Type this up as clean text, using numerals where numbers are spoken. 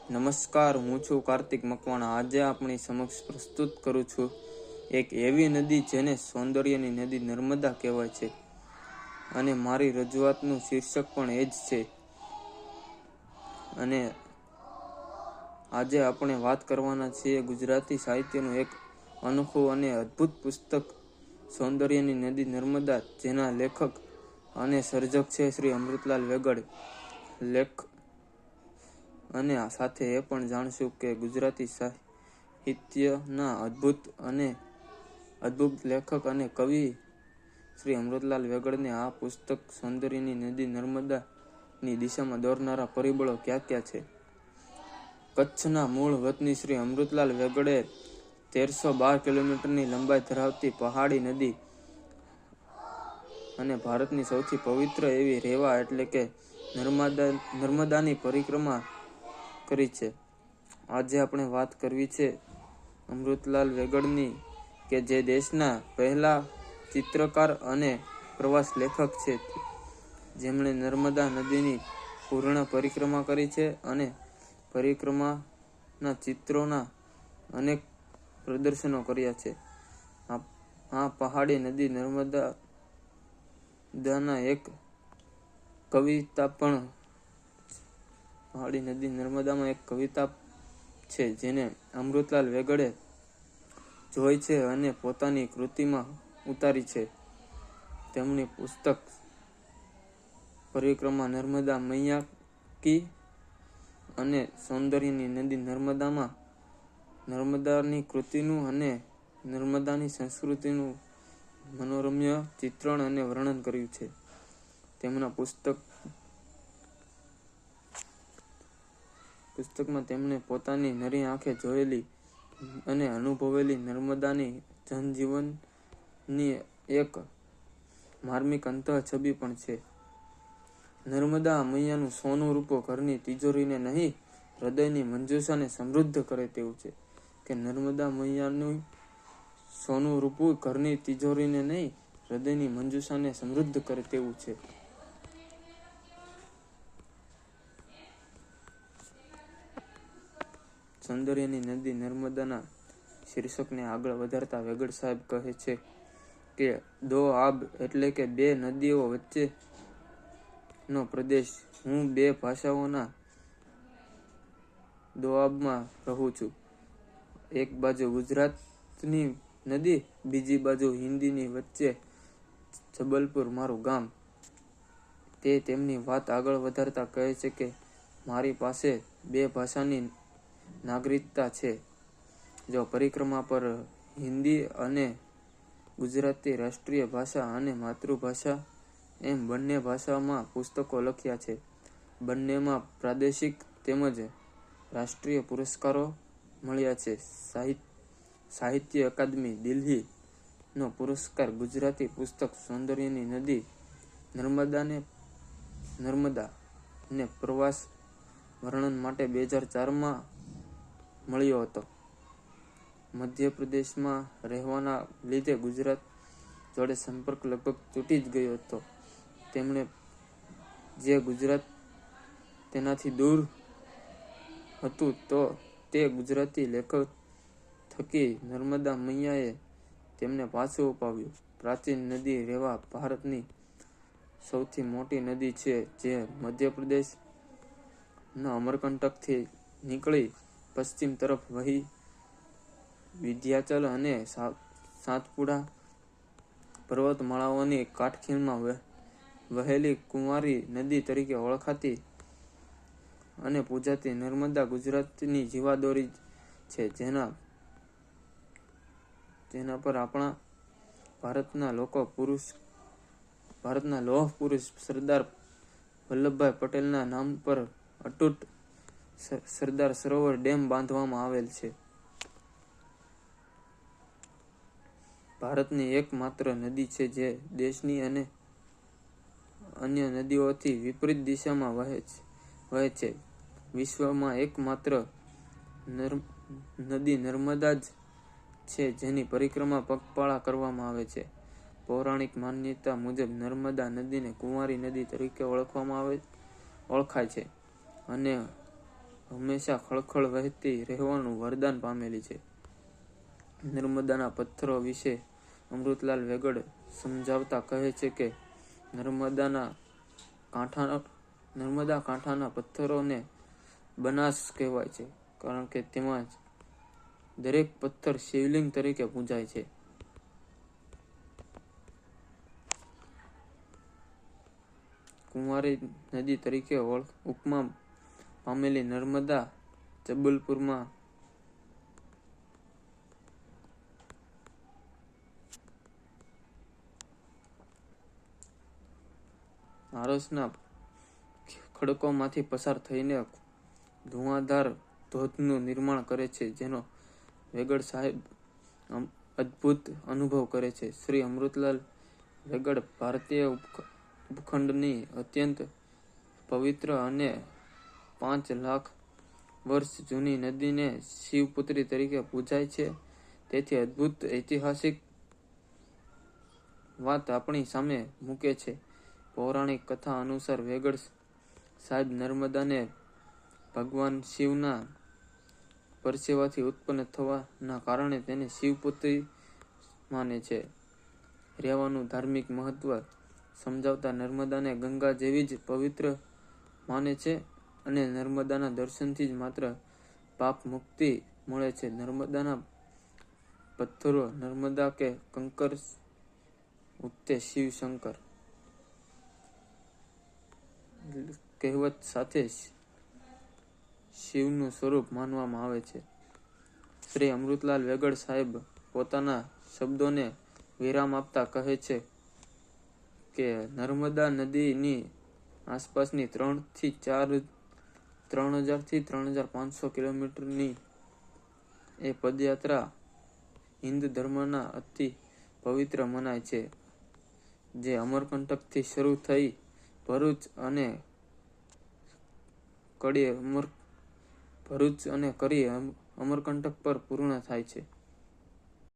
નમસ્કાર, હું છું કાર્તિક મકવાણા. આજે આપણી સમક્ષ પ્રસ્તુત કરું છું એક એવી નદી જેને સૌંદર્યની નદી નર્મદા કહેવાય છે, અને મારી રજૂઆતનું શીર્ષક પણ એ જ છે. અને આજે આપણે વાત કરવાના છીએ ગુજરાતી સાહિત્યનું એક અનોખું અને અદ્ભુત પુસ્તક સૌંદર્યની નદી નર્મદા, જેના લેખક અને સર્જક છે શ્રી અમૃતલાલ વેગડ. અને સાથે એ પણ જાણશું કે ગુજરાતી સાહિત્યના અદ્ભુત લેખક અને કવિ શ્રી અમૃતલાલ વેગડને આ પુસ્તક સૌંદર્યની નદી નર્મદાની દિશામાં દોરનારા પરિબળો ક્યાં ક્યાં છે. કચ્છના મૂળ વતની શ્રી અમૃતલાલ વેગડે 1312 કિલોમીટરની લંબાઈ ધરાવતી પહાડી નદી અને ભારતની સૌથી પવિત્ર એવી રેવા એટલે કે નર્મદાની પરિક્રમા કરી છે. આજે આપણે વાત કરવી છે અમૃતલાલ વેગડની, કે જે દેશના પહેલા ચિત્રકાર અને પ્રવાસ લેખક છે, જેમણે નર્મદા નદીની પૂર્ણ પરિક્રમા કરી છે અને પરિક્રમાના ચિત્રોના અનેક પ્રદર્શનો કર્યા છે. આ પહાડી નદી નર્મદાના એક કવિતા પણ પહાડી નદી નર્મદામાં એક કવિતા છે, જેને અમૃતલાલ વેગડે જોઈ છે અને પોતાની કૃતિમાં ઉતારી છે. તેમની પુસ્તક પરિક્રમા નર્મદા મૈયા કી અને સૌંદર્યની નદી નર્મદામાં નર્મદાની કૃતિનું અને નર્મદાની સંસ્કૃતિનું મનોરમ્ય ચિત્રણ અને વર્ણન કર્યું છે. તેમના પુસ્તકમાં તેમણે પોતાની નરી આંખે જોયેલી અને અનુભવેલી નર્મદાની જનજીવનની એક માર્મિક અંતઃછબી પણ છે. નર્મદા મૈયાનું સોનું રૂપું ઘરની તિજોરીને નહીં, હૃદયની મંજુષાને સમૃદ્ધ કરે તેવું છે. કે નર્મદા મૈયાનું સોનું રૂપું ઘરની તિજોરીને નહીં, હૃદયની મંજુષાને સમૃદ્ધ કરે તેવું છે. સૌંદર્યની નદી નર્મદાના શીર્ષકને આગળ વધારતા વેગડ સાહેબ કહે છે કે દો આબ એટલે કે બે નદીઓ વચ્ચેનો પ્રદેશ. હું બે ભાષાઓના દોઆબમાં રહું છું. એક બાજુ ગુજરાતની નદી, બીજી બાજુ હિન્દીની વચ્ચે જબલપુર મારું ગામ. તે તેમની વાત આગળ વધારતા કહે છે કે મારી પાસે બે ભાષાની નાગરિકતા છે. જો પરિક્રમા પર હિન્દી અને ગુજરાતી રાષ્ટ્રીય ભાષા અને માતૃભાષા એમ બંને ભાષામાં પુસ્તકો લખ્યા છે. બંનેમાં પ્રાદેશિક તેમજ રાષ્ટ્રીય પુરસ્કારો મળ્યા છે. સાહિત્ય અકાદમી દિલ્હી નો પુરસ્કાર ગુજરાતી પુસ્તક સૌંદર્યની નદી નર્મદા ને પ્રવાસ વર્ણન માટે 2004માં મળ્યો હતો. મધ્યપ્રદેશમાં રહેવાના લીધે ગુજરાત જોડે સંપર્ક લગભગ તૂટી જ ગયો હતો. તેમણે જે ગુજરાત તેનાથી દૂર હતું તે ગુજરાતી લેખક થકી નર્મદા મૈયાએ તેમને પાછું અપાવ્યું. પ્રાચીન નદી રેવા ભારતની સૌથી મોટી નદી છે, જે મધ્યપ્રદેશના અમરકંટકથી નીકળી પશ્ચિમ તરફ વહી વિંધ્યાચલ અને સાતપુડા પર્વતમાળાઓની કાટખીણમાં વહેલી કુંવારી નદી તરીકે ઓળખાતી અને પૂજાતી નર્મદા ગુજરાતની જીવાદોરી છે, જેના પર આપણા ભારતના લોહ પુરુષ સરદાર વલ્લભભાઈ પટેલના નામ પર અતૂટ સરદાર સરોવર ડેમ બાંધવામાં આવેલ છે. ભારતની એકમાત્ર નદી છે જે દેશની અને અન્ય નદીઓથી વિપરીત દિશામાં વહે છે. વિશ્વમાં એકમાત્ર નદી નર્મદા જ છે જેની પરિક્રમા પગપાળા કરવામાં આવે છે. પૌરાણિક માન્યતા મુજબ નર્મદા નદીને કુંવારી નદી તરીકે ઓળખાય છે અને હંમેશા ખળખળ વહેતી રહેવાનું વરદાન પામેલી છે. નર્મદાના પથ્થરો વિશે અમૃતલાલ વેગડ સમજાવતા કહે છે કે નર્મદા કાંઠાના પથ્થરોને બનાસ કહેવાય છે, કારણ કે તેમાં દરેક પથ્થર શિવલિંગ તરીકે પૂજાય છે. કુંવારી નદી તરીકે ઉપમા પામેલી નર્મદા જબલપુરમાં આરસના ખડકોમાંથી પસાર થઈને ધુઆંધાર ધોધનું નિર્માણ કરે છે, જેનો વેગડ સાહેબ અદ્ભુત અનુભવ કરે છે. શ્રી અમૃતલાલ વેગડ ભારતીય ઉપખંડની અત્યંત પવિત્ર અને 5 લાખ વર્ષ જૂની નદીને શિવપુત્રી તરીકે પૂજાય છે. તેથી અદ્ભુત ઐતિહાસિક વાત આપણી સામે મૂકે છે. પૌરાણિક કથા અનુસાર વેગડ સાહેબ નર્મદાને ભગવાન શિવના પરસેવાથી ઉત્પન્ન થવાના કારણે તેને શિવપુત્રી માને છે. રહેવાનું ધાર્મિક મહત્વ સમજાવતા નર્મદાને ગંગા જેવી જ પવિત્ર માને છે અને નર્મદાના દર્શનથી જ માત્ર પાપ મુક્તિ મળે છે. નર્મદાના પથ્થરો નર્મદા કે કંકર ઉગતે શિવ શંકર કહેવત સાથે શિવનું સ્વરૂપ માનવામાં આવે છે. શ્રી અમૃતલાલ વેગડ સાહેબ પોતાના શબ્દોને વિરામ આપતા કહે છે કે નર્મદા નદીની આસપાસની 3000 થી 3500 કિલોમીટરની એ પદયાત્રા હિન્દ ધર્મના અતિ પવિત્ર મનાય છે, જે અમરકંટકથી શરૂ થઈ ભરૂચ અને કરી અમરકંટક પર પૂર્ણ થાય છે.